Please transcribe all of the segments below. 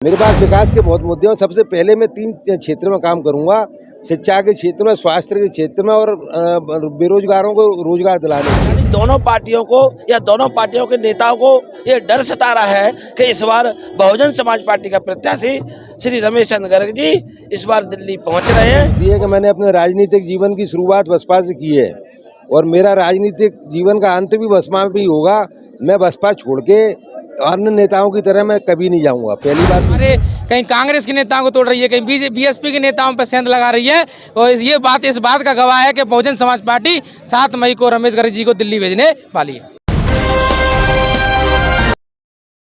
मेरे पास विकास के बहुत मुद्दे हैं। सबसे पहले मैं 3 क्षेत्र में काम करूंगा। शिक्षा के क्षेत्र में, स्वास्थ्य के क्षेत्र में और बेरोजगारों को रोजगार दिलाने में। यानी दोनों पार्टियों को या दोनों पार्टियों के नेताओं को ये डर सता रहा है कि इस बार बहुजन समाज पार्टी का प्रत्याशी श्री रमेश चंद्र गर्ग जी इस बार दिल्ली पहुंच रहे हैं। ये कि मैंने अपने राजनीतिक जीवन की शुरुआत बसपा से की है और मेरा राजनीतिक जीवन का अंत भी बसपा में ही होगा। मैं बसपा छोड़ के अन्य नेताओं की तरह मैं कभी नहीं जाऊंगा। पहली बात, अरे कहीं कांग्रेस के नेताओं को तोड़ रही है, कहीं बीएसपी के नेताओं पर सेंध लगा रही है और ये बात इस बात का गवाह है कि बहुजन समाज पार्टी 7 मई को रमेश गर्ग जी को दिल्ली भेजने वाली है।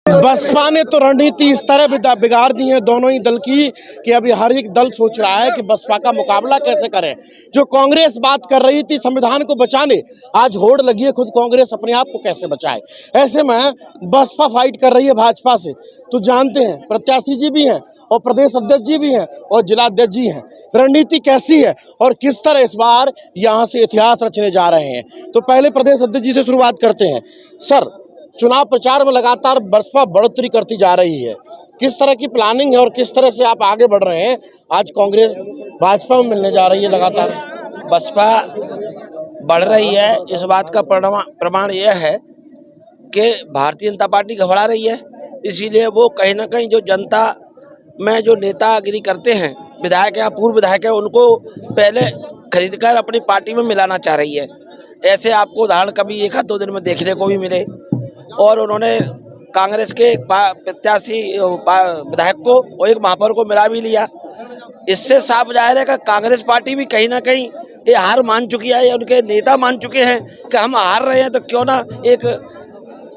बसपा ने तो रणनीति इस तरह बिगाड़ दी है दोनों ही दल की कि अभी हर एक दल सोच रहा है कि बसपा का मुकाबला कैसे करें। जो कांग्रेस बात कर रही थी संविधान को बचाने, आज होड़ लगी है खुद कांग्रेस अपने आप को कैसे बचाए। ऐसे में बसपा फाइट कर रही है भाजपा से। तो जानते हैं प्रत्याशी जी भी हैं और प्रदेश अध्यक्ष जी भी हैं और जिलाध्यक्ष जी हैं। रणनीति कैसी है और किस तरह इस बार यहाँ से इतिहास रचने जा रहे हैं। तो पहले प्रदेश अध्यक्ष जी से शुरुआत करते हैं। सर, चुनाव प्रचार में लगातार बसपा बढ़ोतरी करती जा रही है, किस तरह की प्लानिंग है और किस तरह से आप आगे बढ़ रहे हैं? आज कांग्रेस भाजपा में मिलने जा रही है लगातार। बसपा बढ़ रही है, इस बात का प्रमाण यह है कि भारतीय जनता पार्टी घबरा रही है। इसीलिए वो कहीं ना कहीं जो जनता में जो नेतागिरी करते हैं, विधायक या पूर्व विधायक है, उनको पहले खरीदकर अपनी पार्टी में मिलाना चाह रही है। ऐसे आपको उदाहरण कभी 1-2 दिन में देखने को भी मिले। और उन्होंने कांग्रेस के प्रत्याशी विधायक को और एक महापौर को मिला भी लिया। इससे साफ जाहिर है कि कांग्रेस पार्टी भी कहीं ना कहीं ये हार मान चुकी है, उनके नेता मान चुके हैं कि हम हार रहे हैं तो क्यों ना एक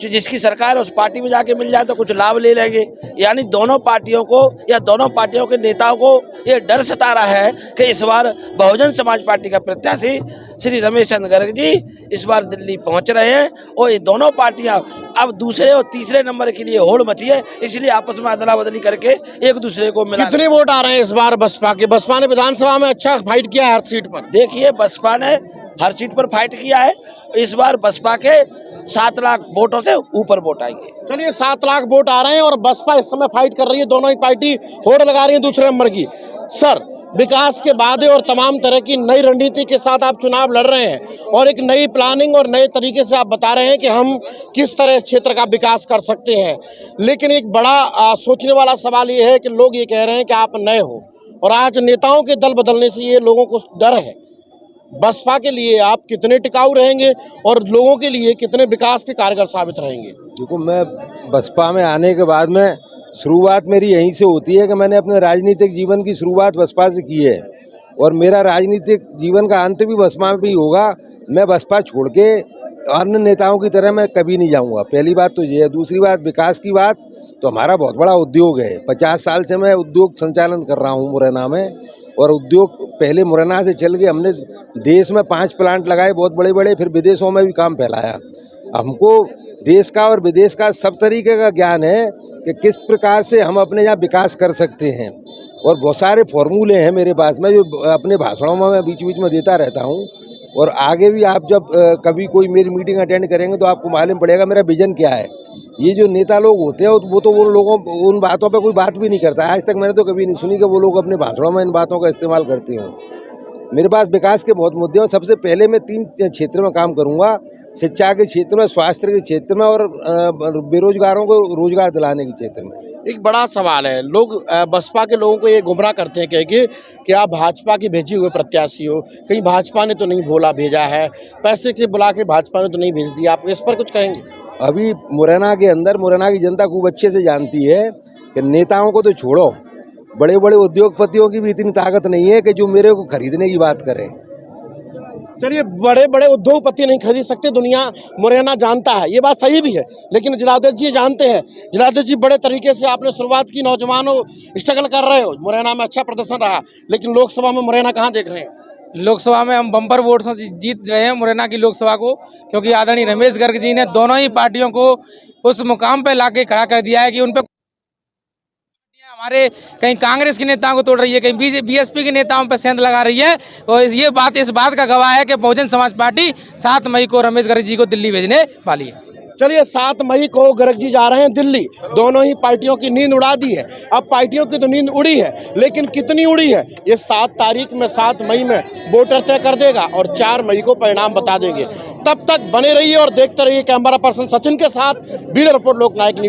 जो जिसकी सरकार है उस पार्टी में जाके मिल जाए तो कुछ लाभ ले लेंगे। यानी दोनों पार्टियों को या दोनों पार्टियों के नेताओं को ये डर सता रहा है कि इस बार बहुजन समाज पार्टी का प्रत्याशी श्री रमेश चंद्र गर्ग जी इस बार दिल्ली पहुंच रहे हैं और ये दोनों पार्टियां अब दूसरे और तीसरे नंबर के लिए होड़ मची है। इसलिए आपस में अदला बदली करके एक दूसरे को मिला। कितने वोट आ रहे हैं इस बार बसपा के? बसपा ने विधानसभा में अच्छा फाइट किया है हर सीट पर। देखिए, बसपा ने हर सीट पर फाइट किया है। इस बार बसपा के 7 लाख वोटों से ऊपर वोट आएंगे। चलिए, 7 लाख वोट आ रहे हैं और बसपा इस समय फाइट कर रही है, दोनों ही पार्टी होड़ लगा रही है दूसरे नंबर की। सर, विकास के वादे और तमाम तरह की नई रणनीति के साथ आप चुनाव लड़ रहे हैं और एक नई प्लानिंग और नए तरीके से आप बता रहे हैं कि हम किस तरह इस क्षेत्र का विकास कर सकते हैं। लेकिन एक बड़ा सोचने वाला सवाल ये है कि लोग ये कह रहे हैं कि आप नए हो और आज नेताओं के दल बदलने से ये लोगों को डर है। बसपा के लिए आप कितने टिकाऊ रहेंगे और लोगों के लिए कितने विकास के कारगर साबित रहेंगे? देखो, मैं बसपा में आने के बाद में शुरुआत मेरी यहीं से होती है कि मैंने अपने राजनीतिक जीवन की शुरुआत बसपा से की है और मेरा राजनीतिक जीवन का अंत भी बसपा में ही होगा। मैं बसपा छोड़ के अन्य नेताओं की तरह मैं कभी नहीं जाऊंगा। पहली बात तो ये है। दूसरी बात, विकास की बात, तो हमारा बहुत बड़ा उद्योग है। 50 साल से मैं उद्योग संचालन कर रहा हूँ मुरैना में और उद्योग पहले मुरैना से चल के हमने देश में 5 प्लांट लगाए बहुत बड़े बड़े, फिर विदेशों में भी काम फैलाया। हमको देश का और विदेश का सब तरीके का ज्ञान है कि किस प्रकार से हम अपने यहाँ विकास कर सकते हैं और बहुत सारे फॉर्मूले हैं मेरे पास में जो अपने भाषणों में मैं बीच बीच में देता रहता हूँ। और आगे भी आप जब कभी कोई मेरी मीटिंग अटेंड करेंगे तो आपको मालूम पड़ेगा मेरा विजन क्या है। ये जो नेता लोग होते हैं वो तो उन लोगों उन बातों पे कोई बात भी नहीं करता। आज तक मैंने तो कभी नहीं सुनी कि वो लोग अपने भाषणों में इन बातों का इस्तेमाल करते हों। मेरे पास विकास के बहुत मुद्दे हैं। सबसे पहले मैं 3 क्षेत्र में काम करूंगा। शिक्षा के क्षेत्र में, स्वास्थ्य के क्षेत्र में और बेरोजगारों को रोजगार दिलाने के क्षेत्र में। एक बड़ा सवाल है, लोग बसपा के लोगों को ये गुमराह करते हैं कह के कि आप भाजपा के भेजे हुए प्रत्याशी हो, कहीं भाजपा ने तो नहीं बोला भेजा है, पैसे से बुला के भाजपा ने तो नहीं भेज दिया। आप इस पर कुछ कहेंगे? अभी मुरैना के अंदर मुरैना की जनता खूब अच्छे से जानती है कि नेताओं को तो छोड़ो, बड़े बड़े उद्योगपतियों की भी इतनी ताकत नहीं है कि जो मेरे को खरीदने की बात करें। चलिए, बड़े बड़े उद्योगपति नहीं खरीद सकते, दुनिया मुरैना जानता है, ये बात सही भी है। लेकिन जिलाध्यक्ष जी जानते हैं, जिलाध्यक्ष जी बड़े तरीके से आपने शुरुआत की, नौजवानों स्ट्रगल कर रहे हो, मुरैना में अच्छा प्रदर्शन रहा, लेकिन लोकसभा में मुरैना कहाँ देख रहे हैं? लोकसभा में हम बम्पर वोट से जीत रहे हैं मुरैना की लोकसभा को, क्योंकि आदरणीय रमेश गर्ग जी ने दोनों ही पार्टियों को उस मुकाम पर लाके खड़ा कर दिया है कि उन पर हमारे कहीं कांग्रेस के नेताओं को तोड़ रही है, कहीं बीएसपी के नेताओं पर सेंध लगा रही है और ये बात इस बात का गवाह है कि बहुजन समाज पार्टी 7 मई को रमेश गर्ग जी को दिल्ली भेजने वाली है। चलिए 7 मई को गर्ग जी जा रहे हैं दिल्ली। दोनों ही पार्टियों की नींद उड़ा दी है। अब पार्टियों की तो नींद उड़ी है, लेकिन कितनी उड़ी है ये 7 तारीख में 7 मई में वोटर तय कर देगा और 4 मई को परिणाम बता देंगे। तब तक बने रहिए और देखते रहिए। कैमरा पर्सन सचिन के साथ ब्यूरो रिपोर्ट लोकनायक न्यूज़।